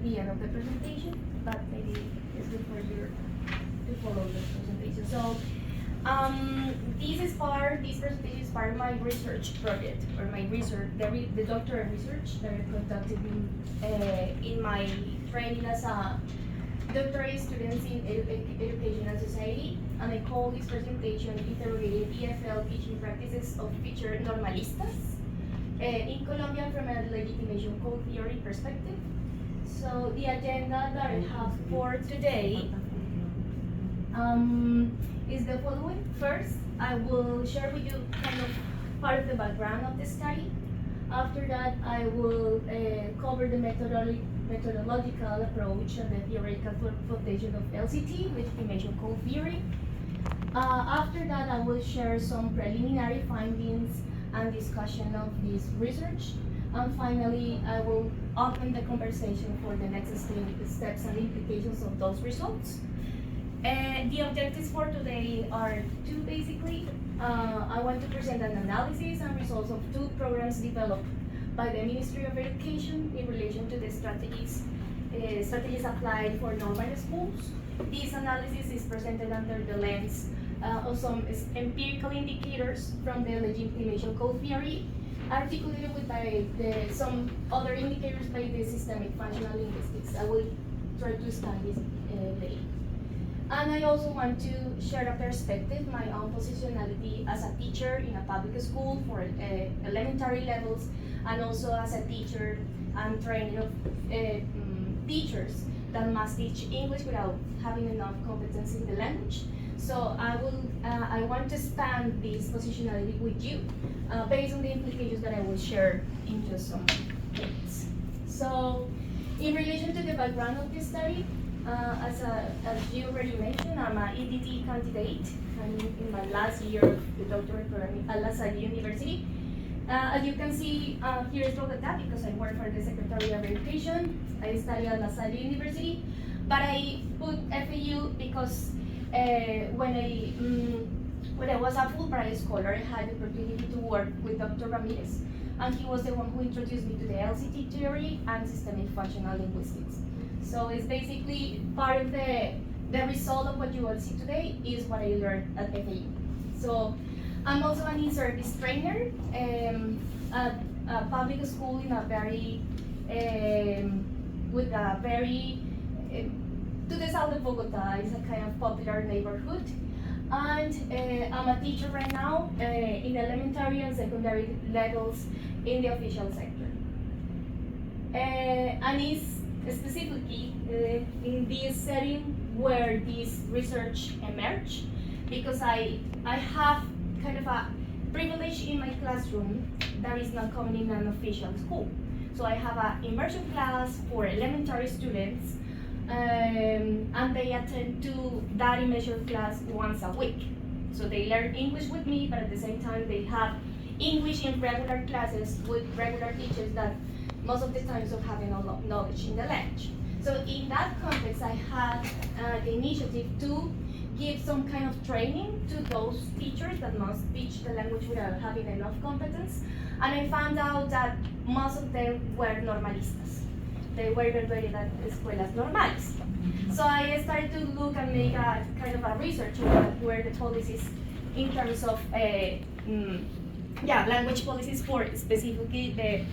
the end of the presentation, but maybe it's good for you to follow the presentation. So this presentation is part of my research project, or my research, the doctoral research that I conducted in my training as a doctorate students in education and society, and I call this presentation Interrogating EFL Teaching Practices of Future Normalistas in Colombia from a legitimation code theory perspective. So the agenda that I have for today is the following. First, I will share with you kind of part of the background of the study. After that, I will cover the methodological approach and the theoretical foundation of LCT, legitimation code theory. After that, I will share some preliminary findings and discussion of this research. And finally, I will open the conversation for the next steps and implications of those results. The objectives for today are two, basically. I want to present an analysis and results of two programs developed by the Ministry of Education in relation to the strategies applied for normal schools. This analysis is presented under the lens of some empirical indicators from the legitimation code theory, articulated with some other indicators by the systemic functional linguistics. I will try to explain this later. And I also want to share a perspective, my own positionality as a teacher in a public school for elementary levels, and also as a teacher and training of teachers that must teach English without having enough competence in the language. So I want to expand this positionality with you based on the implications that I will share in just some minutes. So in relation to the background of this study, as you already mentioned, I'm an EDT candidate. I'm in my last year of the doctorate program at La Salle University. As you can see, here is Bogota because I work for the Secretary of Education. I study at La Salle University, but I put FAU because when I was a Fulbright scholar, I had the opportunity to work with Dr. Ramirez, and he was the one who introduced me to the LCT theory and systemic functional linguistics. So it's basically part of the result of what you will see today is what I learned at FAU. So I'm also an in-service trainer at a public school in a very, to the south of Bogota. It's a kind of popular neighborhood. And I'm a teacher right now in elementary and secondary levels in the official sector. And it's specifically in this setting where this research emerged, because I have kind of a privilege in my classroom that is not common in an official school. So I have an immersion class for elementary students, and they attend to that immersion class once a week. So they learn English with me, but at the same time they have English in regular classes with regular teachers that most of the time don't have enough knowledge in the language. So in that context, I had the initiative to give some kind of training to those teachers that must teach the language without having enough competence. And I found out that most of them were normalistas. They were graduated at escuelas normales. So I started to look and make a kind of a research on what were the policies in terms of language policies for specifically the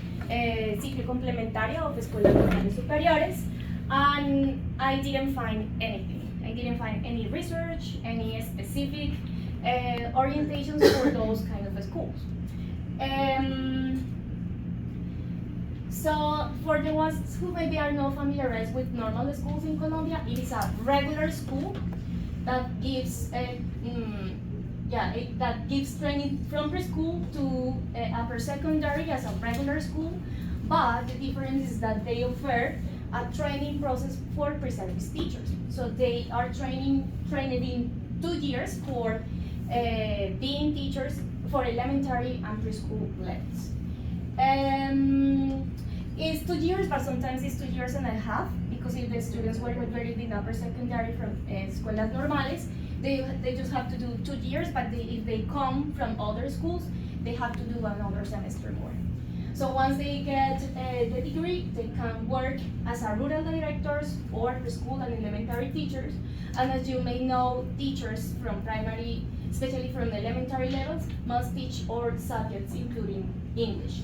ciclo complementario of escuelas normales superiores, and I didn't find anything. I didn't find any research, any specific orientations for those kind of schools. So for the ones who maybe are not familiarized with normal schools in Colombia, it is a regular school that gives that gives training from preschool to upper secondary as a regular school, but the difference is that they offer a training process for pre-service teachers. So they are trained in 2 years for being teachers for elementary and preschool levels. It's 2 years, but sometimes it's 2.5 years, because if the students were graduated in upper secondary from escuelas normales, they just have to do 2 years, but if they come from other schools, they have to do another semester more. So once they get the degree, they can work as a rural directors or preschool and elementary teachers. And as you may know, teachers from primary, especially from the elementary levels, must teach all subjects, including English.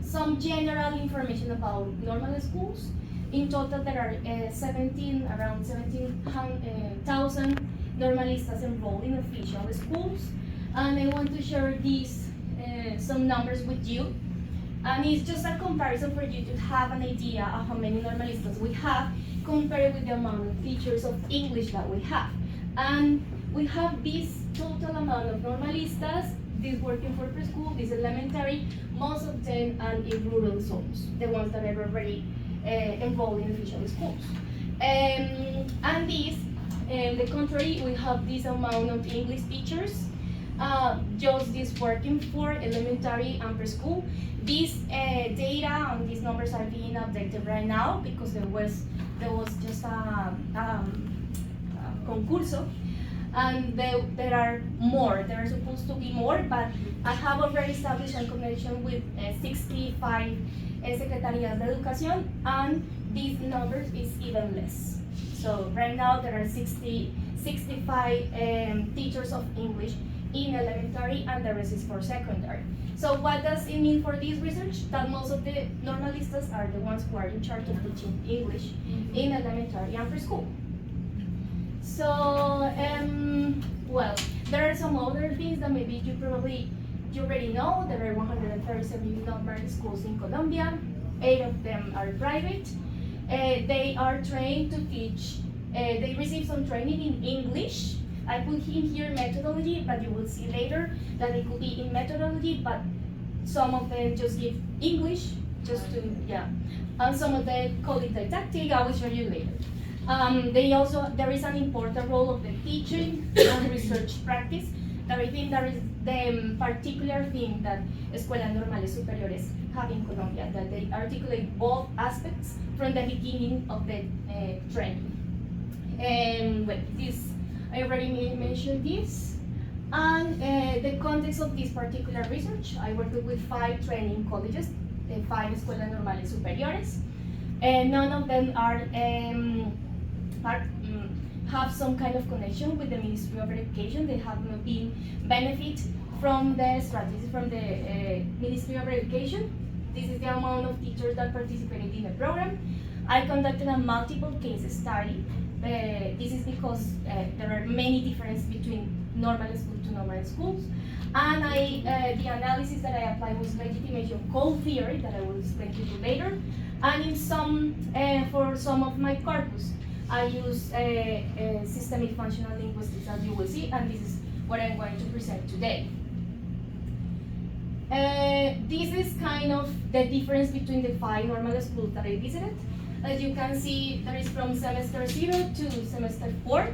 Some general information about normal schools. In total, there are around 17,000 normalistas enrolled in official schools. And I want to share these some numbers with you. And it's just a comparison for you to have an idea of how many normalistas we have compared with the amount of teachers of English that we have. And we have this total amount of normalistas, these working for preschool, this elementary, most of them are in rural zones, the ones that are already enrolled in official schools. And this, the contrary, we have this amount of English teachers, just this working for elementary and preschool. These data and these numbers are being updated right now because there was just a concurso, and there are more. There are supposed to be more, but I have already established a connection with 65 Secretarías de Educación, and these numbers is even less. So right now there are 65 teachers of English in elementary, and the rest is for secondary. So what does it mean for this research? That most of the normalistas are the ones who are in charge of teaching English in elementary and preschool. So, well, there are some other things that maybe you already know. There are 137 normal schools in Colombia. 8 of them are private. They are trained to teach, they receive some training in English. I put in here methodology, but you will see later that it could be in methodology, but some of them just give English, just to, yeah. And some of them call it didactic, I will show you later. There is an important role of the teaching and research practice, that I think that is the particular thing that Escuelas Normales Superiores have in Colombia, that they articulate both aspects from the beginning of the training. And well, this, I already mentioned this. And the context of this particular research, I worked with 5 training colleges, 5 Escuelas Normales Superiores, and none of them have some kind of connection with the Ministry of Education. They have not been benefit from the strategies from the Ministry of Education. This is the amount of teachers that participated in the program. I conducted a multiple case study. This is because there are many differences between normal school to normal schools. And the analysis that I applied was legitimation code theory that I will explain to you later. And for some of my corpus, I use systemic functional linguistics, as you will see, and this is what I'm going to present today. This is kind of the difference between the 5 normal schools that I visited. As you can see, there is from semester 0 to semester 4,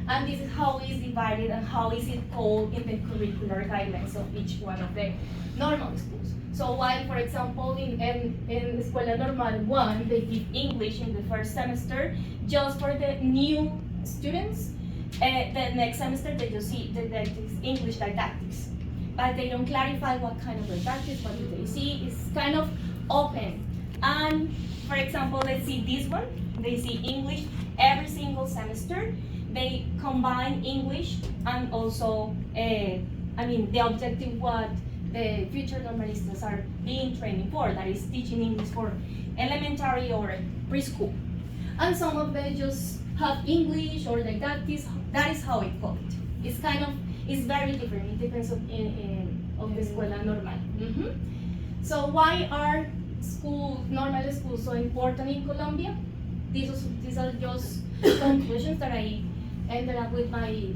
and this is how it is divided and how is it called in the curricular guidelines of each one of the normal schools. So while, for example, in Escuela Normal 1, they give English in the first semester just for the new students, the next semester they just see the English didactics. But they don't clarify what kind of didactics, what do they see. It's kind of open. And for example, let's see this one. They see English every single semester. They combine English and also, the objective what the future normalistas are being trained for, that is teaching English for elementary or preschool. And some of them just have English or didactics. That is how it called it. It's very different. It depends on the escuela normal. So why are normal schools so important in Colombia? These are just conclusions that I ended up with my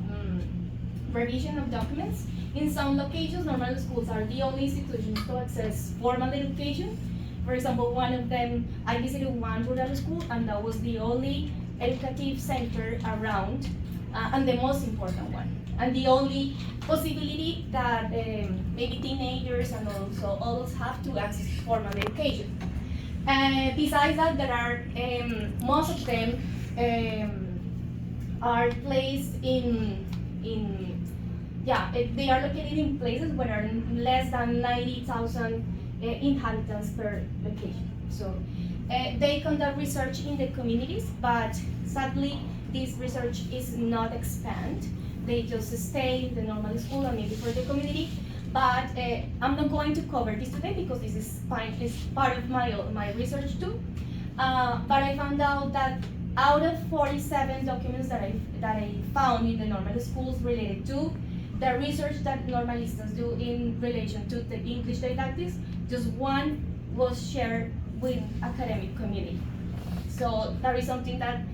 revision of documents. In some locations, normal schools are the only institutions to access formal education. For example, one of them, I visited one rural school, and that was the only educative center around, and the most important one. And the only possibility that maybe teenagers and also adults have to access formal education. Besides that, there are, most of them are placed in they are located in places where are less than 90,000 inhabitants per location. So they conduct research in the communities, but sadly, this research is not expand. They just stay in the normal school and maybe for the community. But I'm not going to cover this today because this is part of my research too. But I found out that out of 47 documents that I found in the normal schools related to the research that normalistas do in relation to the English didactics, just one was shared with academic community. So that is something that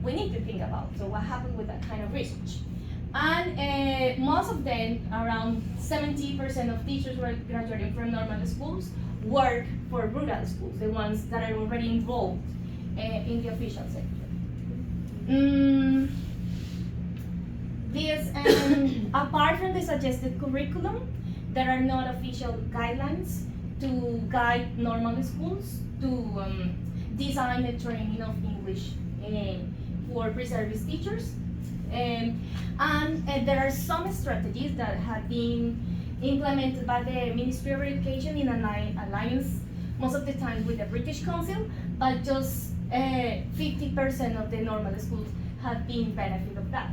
we need to think about. So what happened with that kind of research? And most of them, around 70% of teachers who are graduating from normal schools work for rural schools, the ones that are already involved in the official sector. Apart from the suggested curriculum, there are not official guidelines to guide normal schools to design the training of English for pre-service teachers. And there are some strategies that have been implemented by the Ministry of Education in an alliance, most of the time with the British Council, but just 50% of the normal schools have been benefit of that.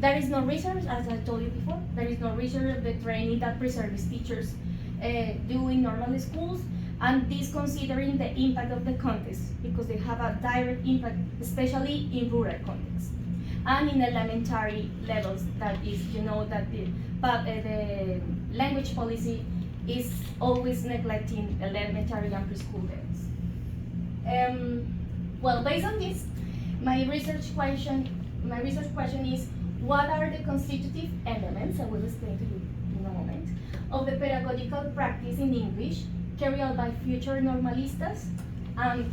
There is no research, as I told you before, there is no research of the training that pre-service teachers do in normal schools, and this considering the impact of the context, because they have a direct impact, especially in rural contexts. And in elementary levels, that is, that the language policy is always neglecting elementary and preschool levels. Well, based on this, my research question is, what are the constitutive elements, I will explain to you in a moment, of the pedagogical practice in English carried out by future normalistas, and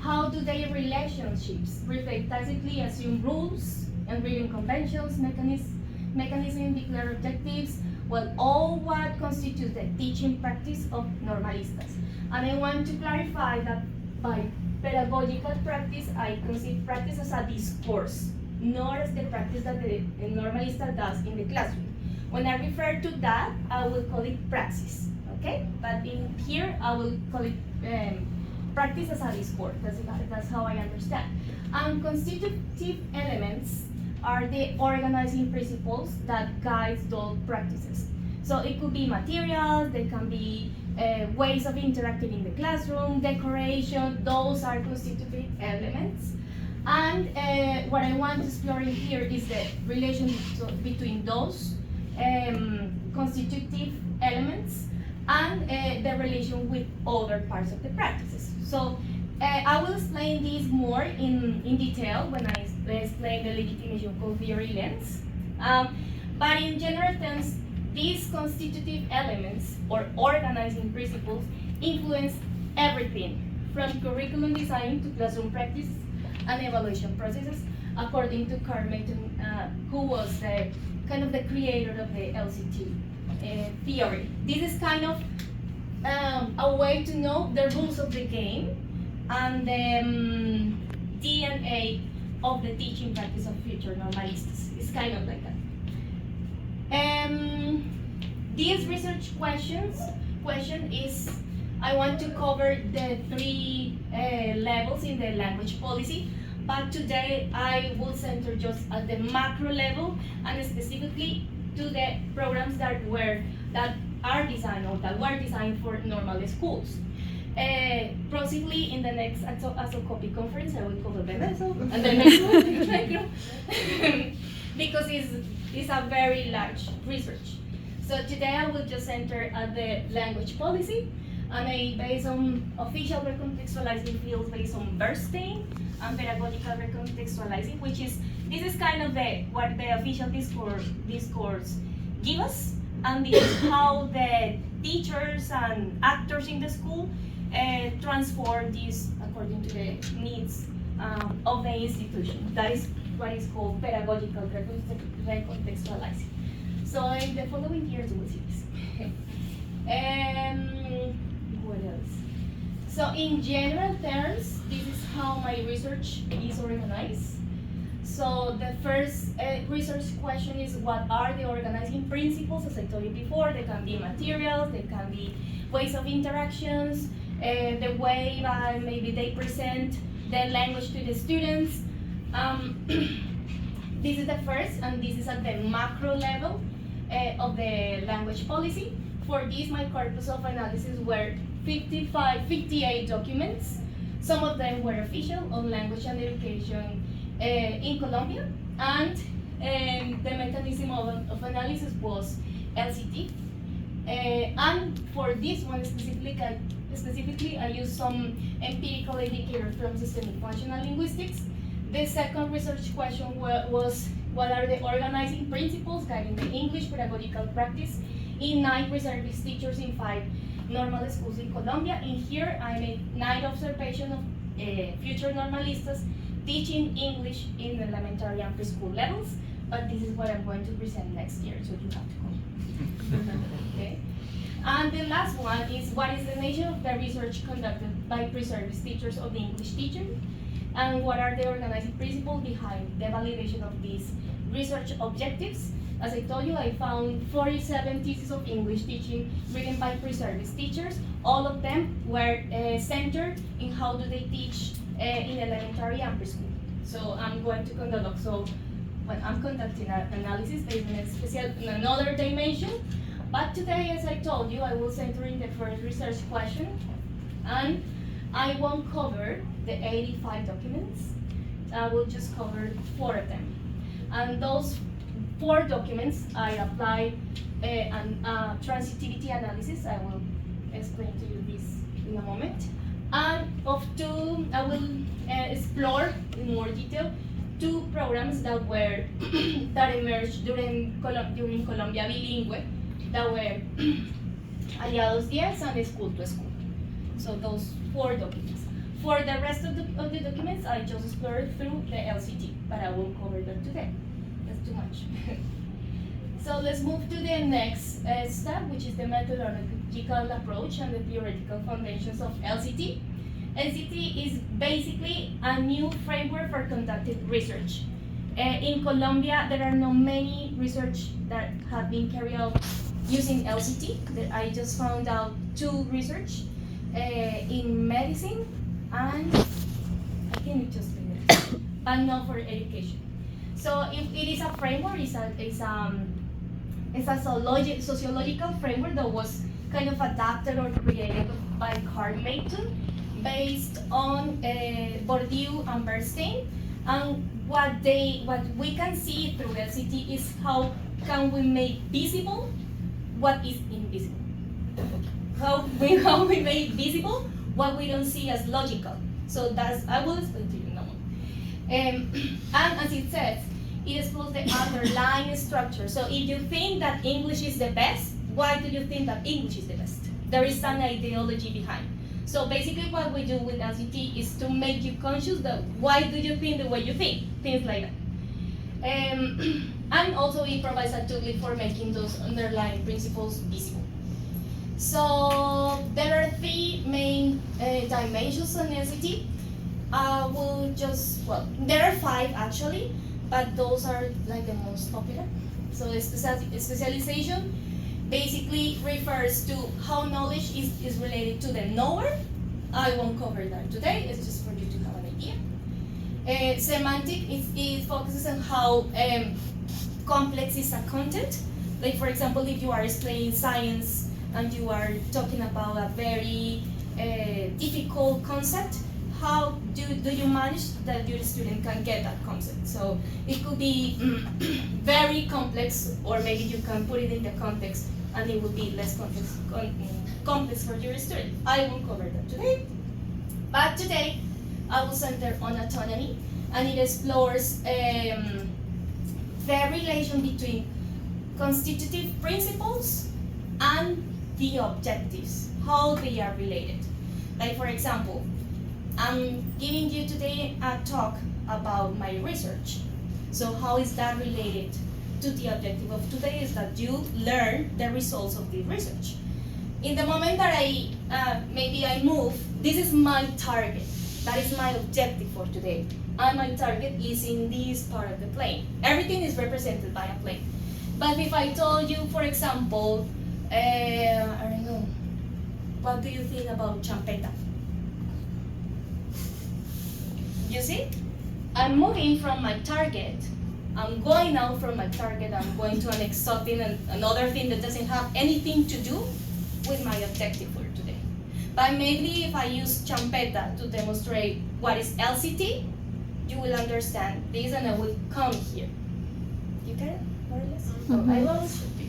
how do their relationships reflect tacitly assumed rules and reading conventions, mechanism, declare objectives, well, all what constitutes the teaching practice of normalistas. And I want to clarify that by pedagogical practice, I conceive practice as a discourse, not as the practice that the normalista does in the classroom. When I refer to that, I will call it praxis, okay? But in here, I will call it practice as a discourse. That's how I understand. And constitutive elements are the organizing principles that guide those practices. So it could be materials, they can be ways of interacting in the classroom, decoration, those are constitutive elements. And what I want to explore in here is the relation between those constitutive elements and the relation with other parts of the practices. So I will explain this more in detail when I explain the legitimation code theory lens. But in general terms, these constitutive elements or organizing principles influence everything from curriculum design to classroom practice and evaluation processes, according to Carl Mayton, who was the creator of the LCT theory. This is kind of a way to know the rules of the game and the DNA of the teaching practice of future normalistas. It's kind of like that. This research question is, I want to cover the three levels in the language policy, but today I will center just at the macro level and specifically to the programs that are designed or that were designed for normal schools. Possibly in the next Asocopi conference, I will cover the meso and the next one, because it's a very large research. So today I will just center at the language policy, and based on official recontextualizing fields based on Bernstein and pedagogical recontextualizing, this is kind of what the official discourse give us, and this is how the teachers and actors in the school transform this according to the needs of the institution. That is what is called pedagogical recontextualizing. So in the following years we will see this. What else? So in general terms, this is how my research is organized. So the first research question is, what are the organizing principles? As I told you before, they can be materials, they can be ways of interactions, the way maybe they present the language to the students. This is the first, and this is at the macro level of the language policy. For this, my corpus of analysis were 58 documents. Some of them were official on language and education in Colombia, and the mechanism of analysis was LCT. And for this one specifically, I used some empirical indicators from systemic functional linguistics. The second research question was, what are the organizing principles guiding the English pedagogical practice in 9 reservist teachers in 5 normal schools in Colombia? In here, I made 9 observations of future normalistas teaching English in elementary and preschool levels, but this is what I'm going to present next year, so you have to come. Okay. And the last one is, what is the nature of the research conducted by pre-service teachers of the English teaching, and what are the organizing principles behind the validation of these research objectives? As I told you, I found 47 theses of English teaching written by pre-service teachers. All of them were centered in how do they teach in elementary and preschool. So I'm going to conduct, when I'm conducting an analysis based on another dimension. But today, as I told you, I will center in the first research question, and I won't cover the 85 documents. I will just cover 4 of them. And those 4 documents, I applied a transitivity analysis. I will explain to you this in a moment. And of 2, I will explore in more detail 2 programs that were that emerged during Colombia Bilingüe, that were Aliados 10 and School to School. So those 4 documents. For the rest of the documents, I just explored through the LCT, but I won't cover them today. That's too much. So let's move to the next step, which is the methodological approach and the theoretical foundations of LCT. LCT is basically a new framework for conducting research. In Colombia, there are not many research that have been carried out using LCT. I just found out 2 research in medicine, and I think just but not for education. So it is a framework, it's a sociological framework that was kind of adapted or created by Carl Mayton, based on Bourdieu and Bernstein. And what we can see through LCT is how can we make visible what is invisible. How we make visible what we don't see as logical. So I will explain to you in a moment. And as it says, it explores the underlying structure. So if you think that English is the best, why do you think that English is the best? There is an ideology behind. So basically what we do with LCT is to make you conscious that why do you think the way you think, things like that. And also it provides a tool for making those underlying principles visible. So there are 3 main dimensions on LCT. There are 5 actually, but those are like the most popular. So specialization basically refers to how knowledge is related to the knower. I won't cover that today, it's just for you to have an idea. Semantic, it focuses on how complex is a content. Like for example, if you are explaining science and you are talking about a very difficult concept, how do you manage that your student can get that concept? So it could be very complex, or maybe you can put it in the context and it will be less complex for your student. I won't cover that today. But today, I will center on autonomy, and it explores the relation between constitutive principles and the objectives, how they are related. Like for example, I'm giving you today a talk about my research. So how is that related to the objective of today? Is that you learn the results of the research. In the moment that maybe I move, this is my target. That is my objective for today. And my target is in this part of the plane. Everything is represented by a plane. But if I told you, for example, I don't know, what do you think about champeta? You see? I'm moving from my target. I'm going out from my target. I'm going to an exotic and another thing that doesn't have anything to do with my objective for today. But maybe if I use champeta to demonstrate what is LCT, you will understand this and I will come here. You get it, more or less? Mm-hmm. I always should be.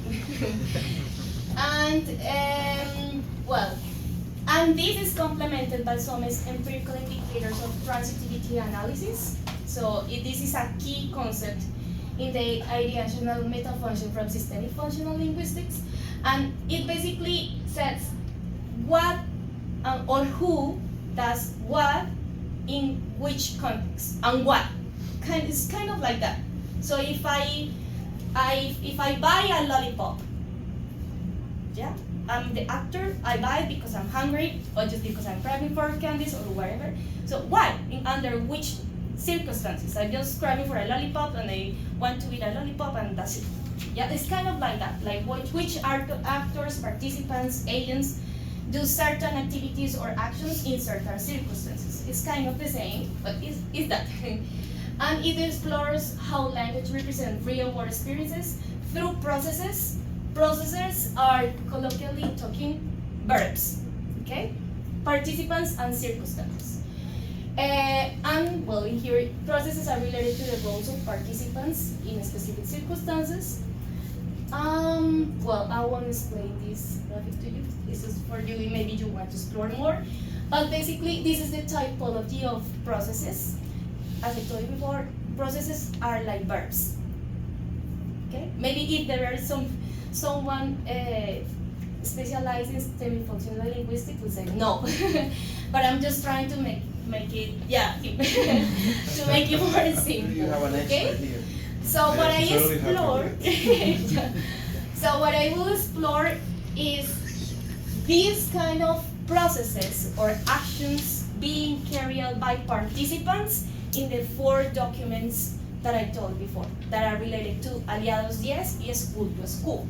And this is complemented by some empirical indicators of transitivity analysis. So this is a key concept in the ideational metafunction from systemic functional linguistics. And it basically says what or who does what in which context and what. It's kind of like that. So if I buy a lollipop, yeah, I'm the actor. I buy it because I'm hungry, or just because I'm craving for candies or whatever. So why? Under which circumstances? I'm just craving for a lollipop and I want to eat a lollipop and that's it. Yeah, it's kind of like that. Like which actors, participants, agents do certain activities or actions in certain circumstances. It's kind of the same, but is that? And it explores how language represents real-world experiences through processes. Processes are colloquially talking verbs, okay? Participants and circumstances. And well, in here, processes are related to the roles of participants in specific circumstances. Well, I won't explain this graphic to you. This is for you, maybe you want to explore more. But basically, this is the typology of processes. As I told you before, processes are like verbs. Okay? Maybe if there are someone specialized in systemic functional linguistics would say no. But I'm just trying to make it, yeah, to make it more simple. You have an expert here. So what I explore, so what I will explore is these kind of processes or actions being carried out by participants in the 4 documents that I told before that are related to aliados 10 y school to school.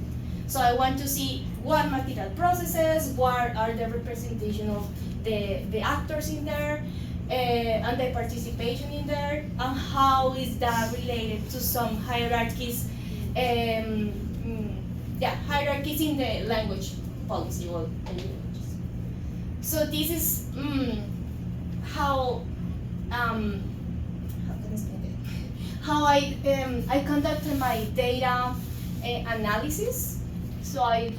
So I want to see what material processes, what are the representation of the actors in there, and the participation in there, and how is that related to some hierarchies, hierarchies in the language policy or languages. So this is how can I explain it? How I conducted my data analysis. So I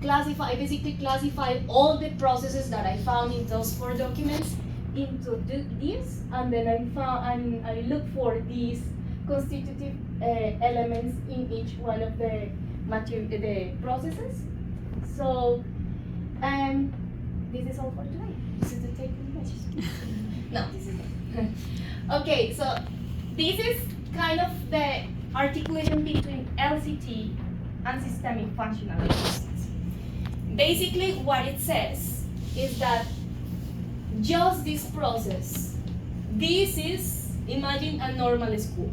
basically classified all the processes that I found in those 4 documents into this, and then I look for these constitutive elements in each one of the processes. So this is all for today. This is the take-home message. No, this is it. Okay, so this is kind of the articulation between LCT and systemic functional linguistics. Basically, what it says is that just this process, this is, imagine a normal school.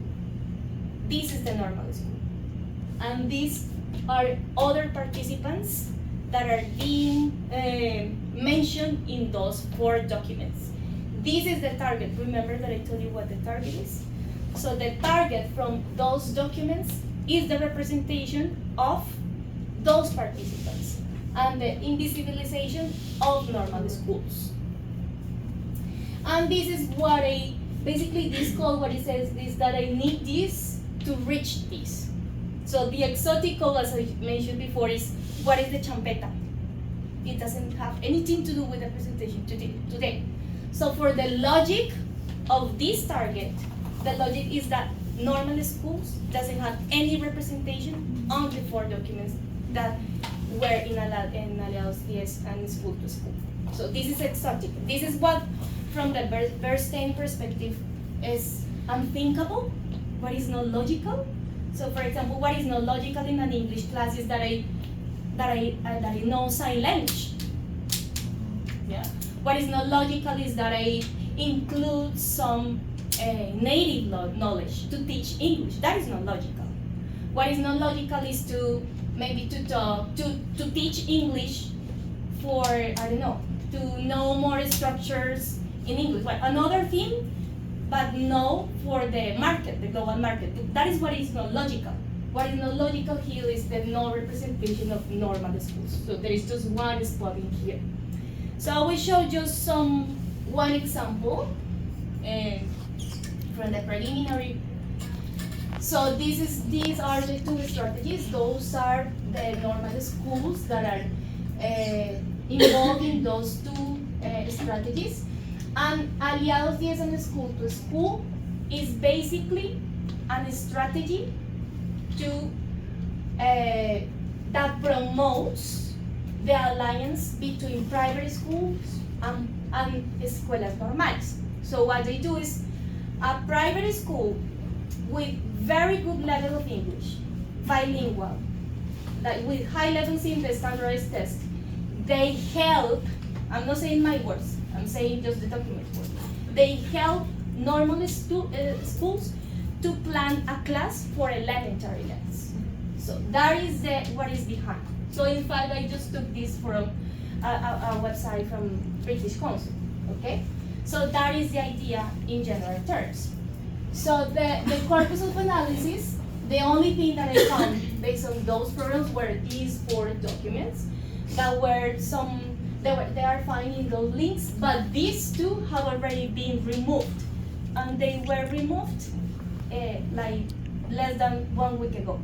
This is the normal school. And these are other participants that are being mentioned in those 4 documents. This is the target. Remember that I told you what the target is? So the target from those documents is the representation of those participants and the invisibilization of normal schools. And this is what basically this code, what it says is that I need this to reach this. So the exotic code, as I mentioned before, is what is the champeta? It doesn't have anything to do with the presentation today. So for the logic of this target, the logic is that normal schools doesn't have any representation on the 4 documents that were in aliados 10 and school to school. So this is exotic. This is what, from the Bernstein perspective, is unthinkable, what is not logical. So for example, what is not logical in an English class is that I know sign language. Yeah. What is not logical is that include some native knowledge to teach English. That is not logical. What is not logical is to maybe to teach English for, I don't know, to know more structures in English. Well, another thing, but no for the market, the global market. That is what is not logical. What is not logical here is the no representation of normal schools. So there is just one spot in here. So I will show just one example from the preliminary. So these are the two strategies. Those are the normal schools that are involved in those two strategies. And Aliados 10 and School to School is basically a strategy to that promotes the alliance between private schools and escuelas normales. So what they do is a private school with very good level of English, bilingual, like with high levels in the standardized test, they help, I'm not saying my words, I'm saying just the document words, they help normal schools to plan a class for elementary levels. So that is what is behind. So in fact, I just took this from a website from British Council, okay? So that is the idea in general terms. So the corpus of analysis, the only thing that I found based on those programs were these 4 documents that were they are finding those links, but these 2 have already been removed, and they were removed like less than 1 week ago.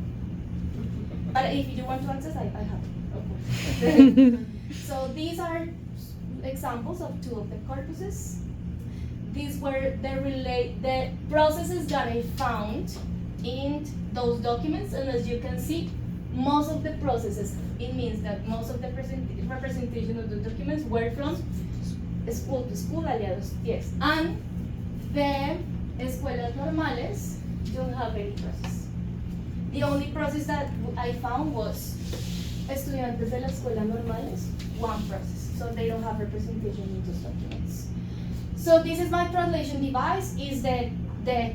But if you want to access, I have it, of course. So these are examples of 2 of the corpuses. These were the processes that I found in those documents, and as you can see, most of the processes, it means that most of the representation of the documents were from school to school, Aliados 10. And the escuelas normales don't have any process. The only process that I found was estudiantes de la escuela normales, 1 process. So they don't have representation in those documents. So this is my translation device, is the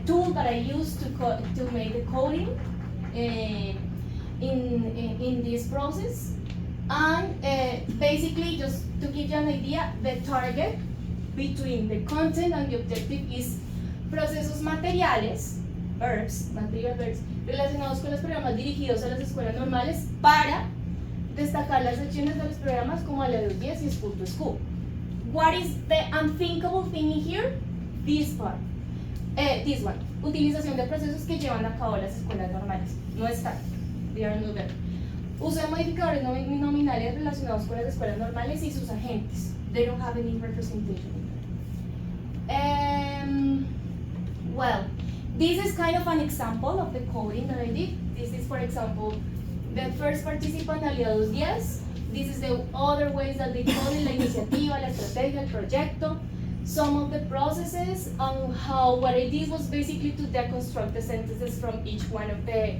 tool that I use to make the coding in this process. And basically, just to give you an idea, the target between the content and the objective is procesos materiales, material verbs, relacionados con los programas dirigidos a las escuelas normales para destacar las secciones de los programas como Aliados 10 y School to School. What is the unthinkable thing in here? This part. This one. Utilización de procesos que llevan a cabo las escuelas normales. No está. They are not there. Uso de modificadores nominales relacionados con las escuelas normales y sus agentes. They don't have any representation in there. Well, this is kind of an example of the coding that I did. This is, for example, the first participant, Aliados 10. This is the other ways that they call it, la iniciativa, la estrategia, el proyecto. Some of the processes on what I did was basically to deconstruct the sentences from each one of the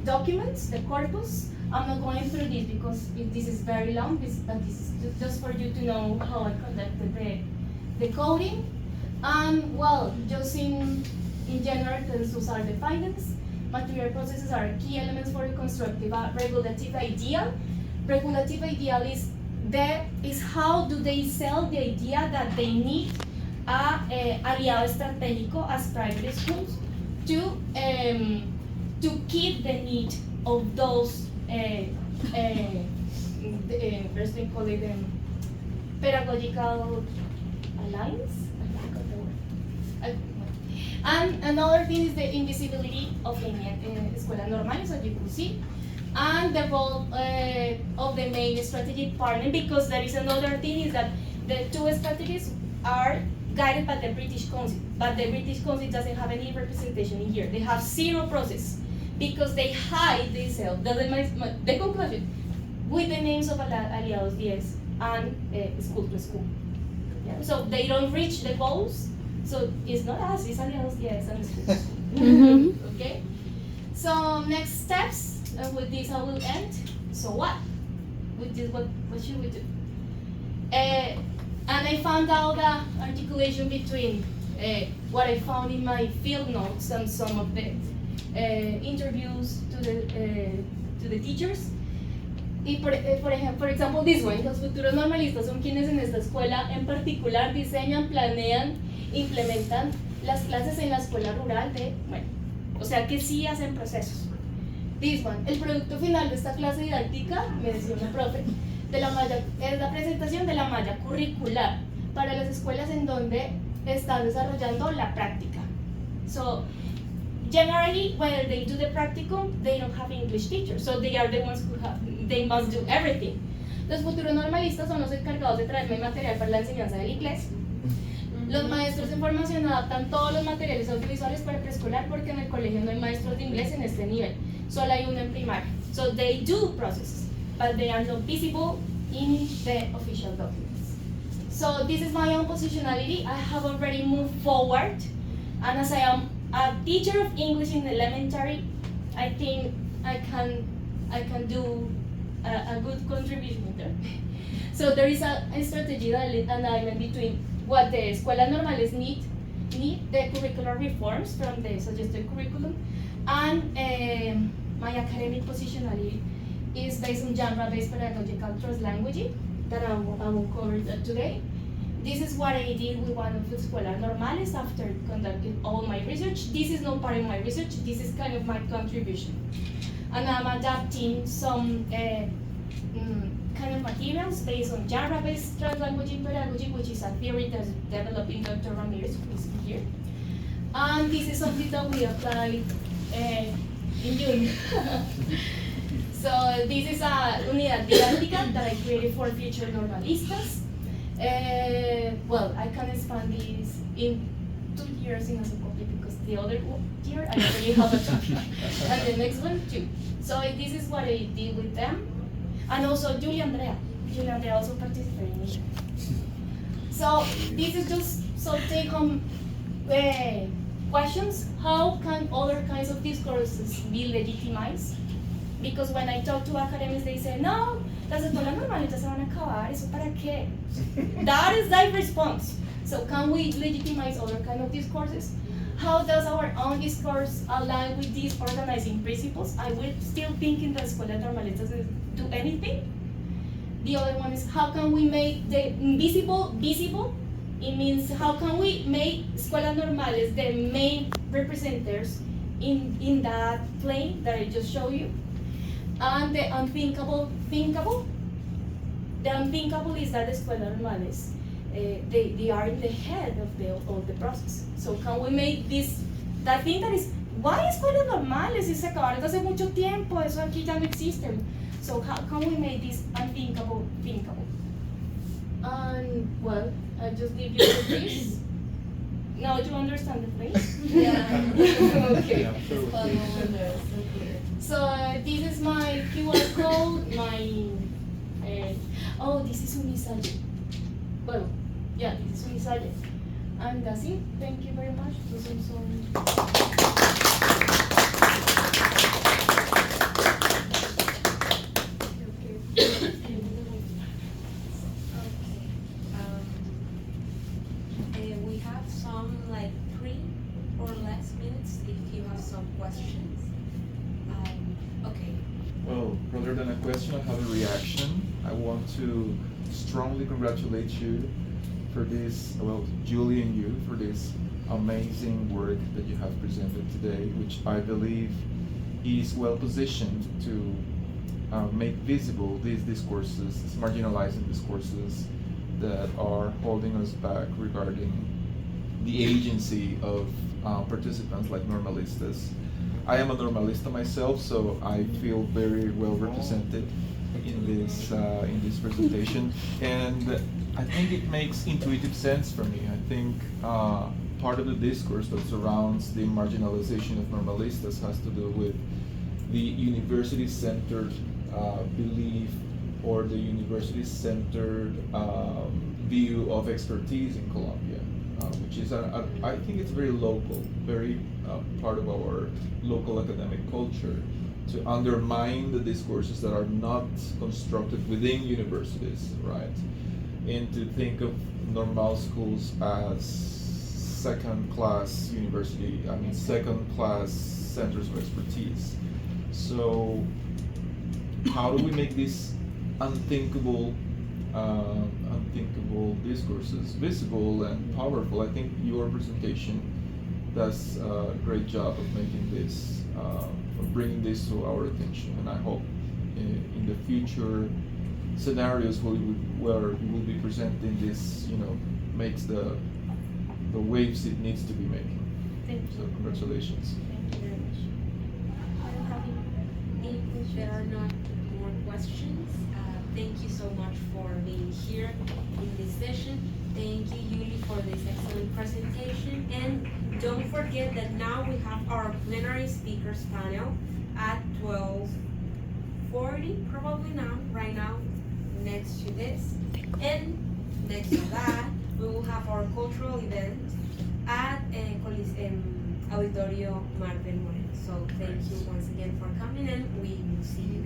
documents, the corpus. I'm not going through this because this is very long, but this is just for you to know how I conducted the coding. Well, just in general terms, those are the findings. Material processes are key elements for a constructive regulative ideal. Regulative ideal is how do they sell the idea that they need a aliado estratégico as private schools to keep the need of those first we call it pedagogical alliance. And another thing is the invisibility of escuelas normales, as you can see. And the role of the main strategic partner, because there is another thing, is that the 2 strategies are guided by the British Council, but the British Council doesn't have any representation in here. They have 0 process because they hide themselves. The conclusion with the names of Aliados 10 and School to School. Yeah? So they don't reach the goals. So it's not us, it's Aliados 10 and School to School. Okay? So next steps. With this I will end. So what? With this, what should we do? And I found out the articulation between what I found in my field notes and some of the interviews to the teachers. Y por ejemplo, this one, los futuros normalistas son quienes en esta escuela en particular diseñan, planean, implementan las clases en la escuela rural de, bueno, o sea que sí hacen procesos. This one, el producto final de esta clase didáctica, me decía una profe, de la malla, es la presentación de la malla curricular para las escuelas en donde están desarrollando la práctica. So, generally, when they do the practicum, they don't have English teachers, so they are the ones who have, they must do everything. Los futuros normalistas son los encargados de traerme material para la enseñanza del inglés. Los maestros en formación adaptan todos los materiales audiovisuales para preescolar porque en el colegio no hay maestros de inglés en este nivel, solo hay uno en primaria. So they do processes, but they are not visible in the official documents. So this is my own positionality. I have already moved forward, and as I am a teacher of English in elementary, I think I can do a good contribution there. So there is a strategy alignment between what the escuelas normales need the curricular reforms from the suggested curriculum, and my academic positionality is based on genre-based pedagogical translanguaging that I will cover that today. This is what I did with one of the escuelas normales after conducting all my research. This is not part of my research, this is kind of my contribution. And I'm adapting some kind of materials based on genre-based translanguaging pedagogy, which is a theory that's developing Dr. Ramirez, who is here. And this is something that we applied in June. So this is a unidad didáctica that I created for future normalistas. Well, I can expand this in 2 years in Asocopi because the other year I already have a two, and the next one too. So this is what I did with them, and also Julia Andrea also participated in it. So this is just some take-home questions. How can other kinds of discourses be legitimized? Because when I talk to academics, they say, no, las escuelas normalitas se van a acabar, ¿eso para qué? That is their response. So can we legitimize other kind of discourses? How does our own discourse align with these organizing principles? I will still think in the escuelas normalistas do anything. The other one is, how can we make the invisible visible? It means, how can we make escuelas normales the main representatives in that plane that I just showed you? And the unthinkable, thinkable. The unthinkable is that the escuelas normales, they are in the head of the process. So can we make this, that thing that is, why escuelas normales? Si se acabaron hace mucho tiempo, eso aquí ya no existen. So how can we make this unthinkable, thinkable? And well, I just leave you with this. Now you understand the place? Yeah. Okay. Yeah, so this is my QR code, my, oh, this is un ensayo. Well, yeah, this is un ensayo. And that's it. Thank you very much. We have some like 3 or less minutes if you have some questions. Okay. Well, rather than a question, I have a reaction. I want to strongly congratulate you for this, well, Julie and you, for this amazing work that you have presented today, which I believe is well positioned to make visible these discourses, these marginalizing discourses that are holding us back regarding the agency of participants like normalistas. I am a normalista myself, so I feel very well represented in this presentation, and I think it makes intuitive sense for me. I think part of the discourse that surrounds the marginalization of normalistas has to do with the university-centered belief or the university-centered view of expertise in Colombia, which is, I think it's very local, very part of our local academic culture, to undermine the discourses that are not constructed within universities, right? and to think of normal schools as second-class university, I mean second-class centers of expertise. So how do we make these unthinkable, unthinkable discourses visible and powerful? I think your presentation does a great job of making this, of bringing this to our attention, and I hope in the future scenarios where you will be presenting this, makes the waves it needs to be making. Thank So you. congratulations. Thank you very much. I don't have any If there are not more questions, thank you so much for being here in this session. Thank you, Yuli, for this excellent presentation. And don't forget that now we have our plenary speakers panel at 12:40, probably now, right now, next to this. And next to that, we will have our cultural event at Auditorio Mar del Moreno. So thank you once again for coming, and we will see you